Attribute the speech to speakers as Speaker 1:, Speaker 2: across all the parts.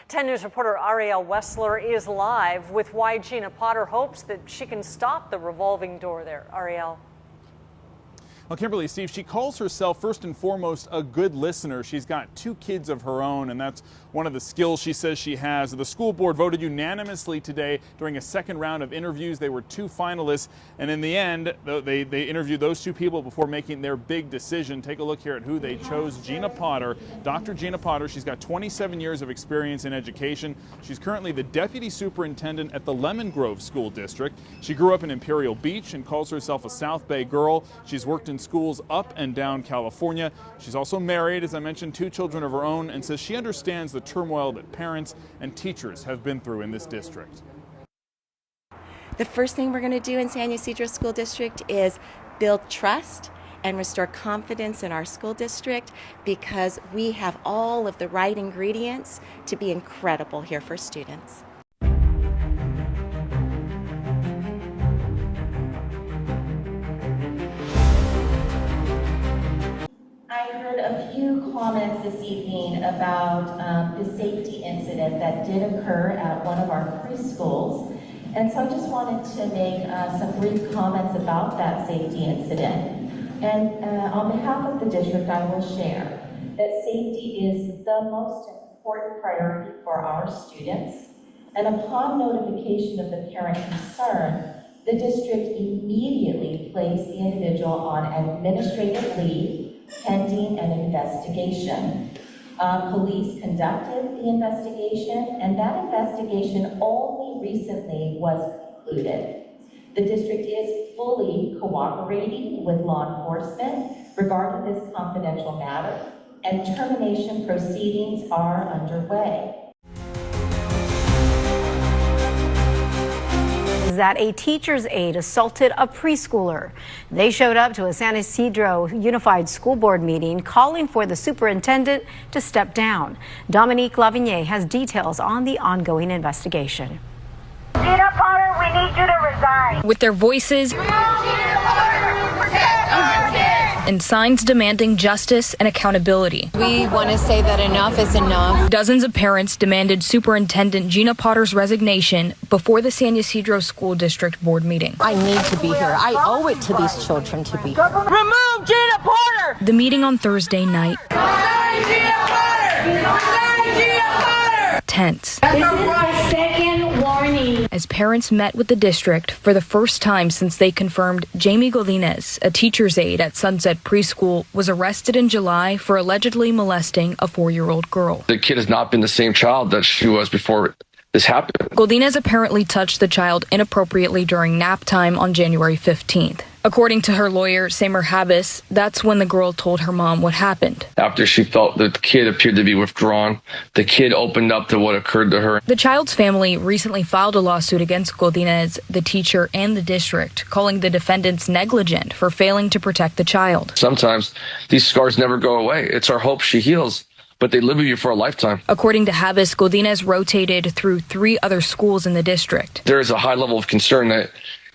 Speaker 1: 10 News reporter Ariel Wessler is live with why Gina Potter hopes that she can stop the revolving door there. Ariel.
Speaker 2: Well, Kimberly, Steve, she calls herself first and foremost a good listener. She's got 2 kids of her own, and that's one of the skills she says she has. The school board voted unanimously today during a second round of interviews. They were 2 finalists, and in the end, they interviewed those 2 people before making their big decision. Take a look here at who they chose. Gina Potter, Dr. Gina Potter. She's got 27 years of experience in education. She's currently the deputy superintendent at the Lemon Grove School District. She grew up in Imperial Beach and calls herself a South Bay girl. She's worked in schools up and down California. She's also married, as I mentioned, 2 children of her own, and says she understands the turmoil that parents and teachers have been through in this district.
Speaker 3: The first thing we're going to do in San Ysidro School District is build trust and restore confidence in our school district, because we have all of the right ingredients to be incredible here for students.
Speaker 4: I heard a few comments this evening about the safety incident that did occur at one of our preschools. And so I just wanted to make some brief comments about that safety incident. And on behalf of the district, I will share that safety is the most important priority for our students. And upon notification of the parent concern, the district immediately placed the individual on administrative leave pending an investigation. Police conducted the investigation, and that investigation only recently was concluded. The district is fully cooperating with law enforcement regarding this confidential matter, and termination proceedings are underway.
Speaker 5: That a teacher's aide assaulted a preschooler. They showed up to a San Ysidro Unified School Board meeting calling for the superintendent to step down. Dominique Lavigny has details on the ongoing investigation.
Speaker 6: Gina Potter, we need you to resign.
Speaker 7: With their voices and signs demanding justice and accountability.
Speaker 8: We want to say that enough is enough.
Speaker 7: Dozens of parents demanded Superintendent Gina Potter's resignation before the San Ysidro School District Board meeting.
Speaker 8: I need to be here. I owe it to these children to be here.
Speaker 6: Remove Gina Potter!
Speaker 7: The meeting on Thursday night.
Speaker 6: Gina Potter! Gina Potter!
Speaker 7: Tense.
Speaker 6: This is my second warning.
Speaker 7: As parents met with the district for the first time since they confirmed Jamie Godinez, a teacher's aide at Sunset Preschool, was arrested in July for allegedly molesting a 4-year-old girl.
Speaker 9: The kid has not been the same child that she was before this happened.
Speaker 7: Godinez apparently touched the child inappropriately during nap time on January 15th. According to her lawyer, Samer Habis, that's when the girl told her mom what happened.
Speaker 9: After she felt that the kid appeared to be withdrawn, the kid opened up to what occurred to her.
Speaker 7: The child's family recently filed a lawsuit against Godinez, the teacher, and the district, calling the defendants negligent for failing to protect the child.
Speaker 9: Sometimes these scars never go away. It's our hope she heals, but they live with you for a lifetime.
Speaker 7: According to Habis, Godinez rotated through 3 other schools in the district.
Speaker 9: There is a high level of concern that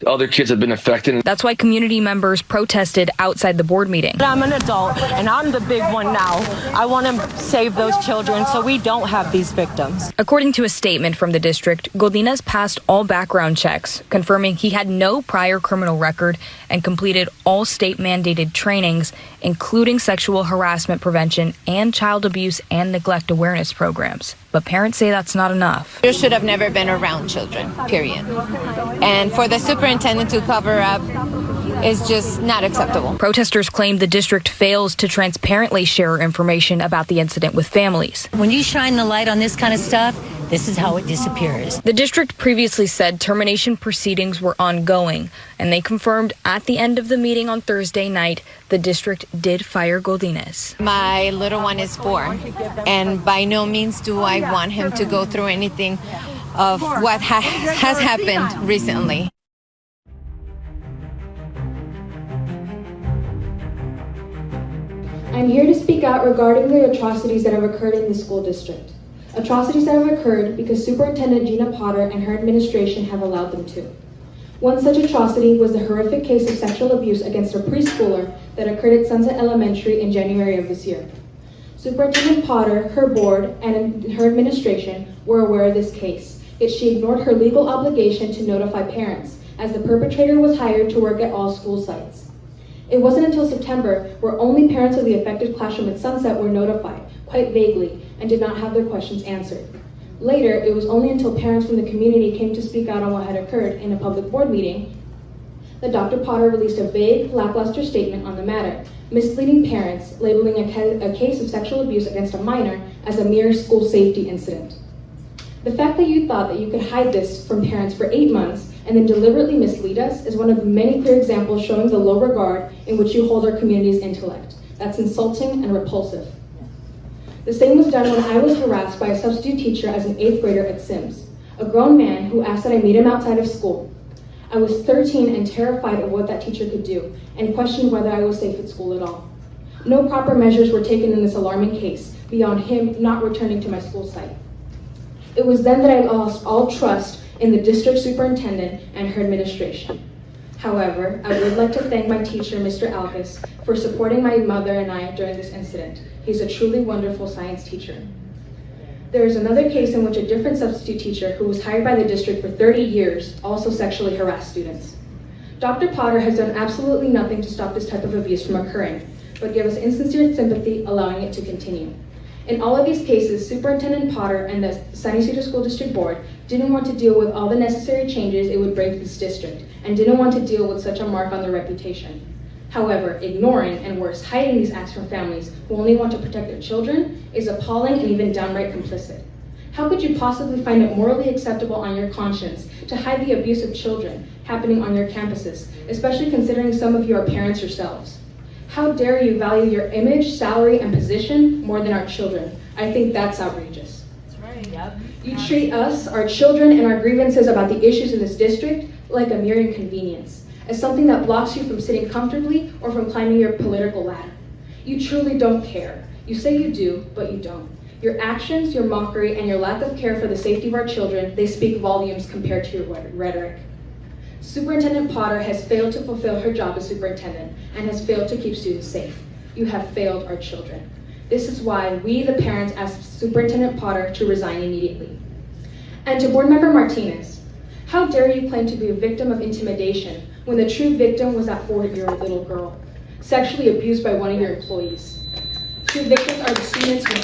Speaker 9: other kids have been affected.
Speaker 7: That's why community members protested outside the board meeting.
Speaker 8: I'm an adult, and I'm the big one now. I want to save those children so we don't have these victims.
Speaker 7: According to a statement from the district, Godinez passed all background checks, confirming he had no prior criminal record and completed all state-mandated trainings, including sexual harassment prevention and child abuse and neglect awareness programs. But parents say that's not enough.
Speaker 8: You should have never been around children, period. And for the superintendent to cover up is just not acceptable.
Speaker 7: Protesters claim the district fails to transparently share information about the incident with families.
Speaker 10: When you shine the light on this kind of stuff, this is how it disappears.
Speaker 7: The district previously said termination proceedings were ongoing, and they confirmed at the end of the meeting on Thursday night the district did fire Godinez.
Speaker 8: My little one is 4, and by no means do I want him to go through anything of what has happened recently.
Speaker 11: I'm here to speak out regarding the atrocities that have occurred in the school district. Atrocities that have occurred because Superintendent Gina Potter and her administration have allowed them to. One such atrocity was the horrific case of sexual abuse against a preschooler that occurred at Sunset Elementary in January of this year. Superintendent Potter, her board, and her administration were aware of this case, yet she ignored her legal obligation to notify parents, as the perpetrator was hired to work at all school sites. It wasn't until September where only parents of the affected classroom at Sunset were notified, quite vaguely, and did not have their questions answered. Later, it was only until parents from the community came to speak out on what had occurred in a public board meeting that Dr. Potter released a vague, lackluster statement on the matter, misleading parents, labeling a case of sexual abuse against a minor as a mere school safety incident. The fact that you thought that you could hide this from parents for 8 months and then deliberately mislead us is one of many clear examples showing the low regard in which you hold our community's intellect. That's insulting and repulsive. The same was done when I was harassed by a substitute teacher as an 8th grader at Sims, a grown man who asked that I meet him outside of school. I was 13 and terrified of what that teacher could do, and questioned whether I was safe at school at all. No proper measures were taken in this alarming case, beyond him not returning to my school site. It was then that I lost all trust in the district superintendent and her administration. However, I would like to thank my teacher, Mr. Alvis, for supporting my mother and I during this incident. He's a truly wonderful science teacher. There is another case in which a different substitute teacher who was hired by the district for 30 years also sexually harassed students. Dr. Potter has done absolutely nothing to stop this type of abuse from occurring, but gave us insincere sympathy, allowing it to continue. In all of these cases, Superintendent Potter and the San Ysidro School District Board didn't want to deal with all the necessary changes it would bring to this district, and didn't want to deal with such a mark on their reputation. However, ignoring, and worse, hiding these acts from families who only want to protect their children is appalling and even downright complicit. How could you possibly find it morally acceptable on your conscience to hide the abuse of children happening on your campuses, especially considering some of you are parents yourselves? How dare you value your image, salary, and position more than our children? I think that's outrageous.
Speaker 6: That's right. Yep.
Speaker 11: You treat us, our children, and our grievances about the issues in this district like a mere inconvenience, as something that blocks you from sitting comfortably or from climbing your political ladder. You truly don't care. You say you do, but you don't. Your actions, your mockery, and your lack of care for the safety of our children, they speak volumes compared to your rhetoric. Superintendent Potter has failed to fulfill her job as superintendent and has failed to keep students safe. You have failed our children. This is why we, the parents, asked Superintendent Potter to resign immediately. And to Board Member Martinez, how dare you claim to be a victim of intimidation when the true victim was that 4-year-old little girl, sexually abused by one of your employees? True victims are the students who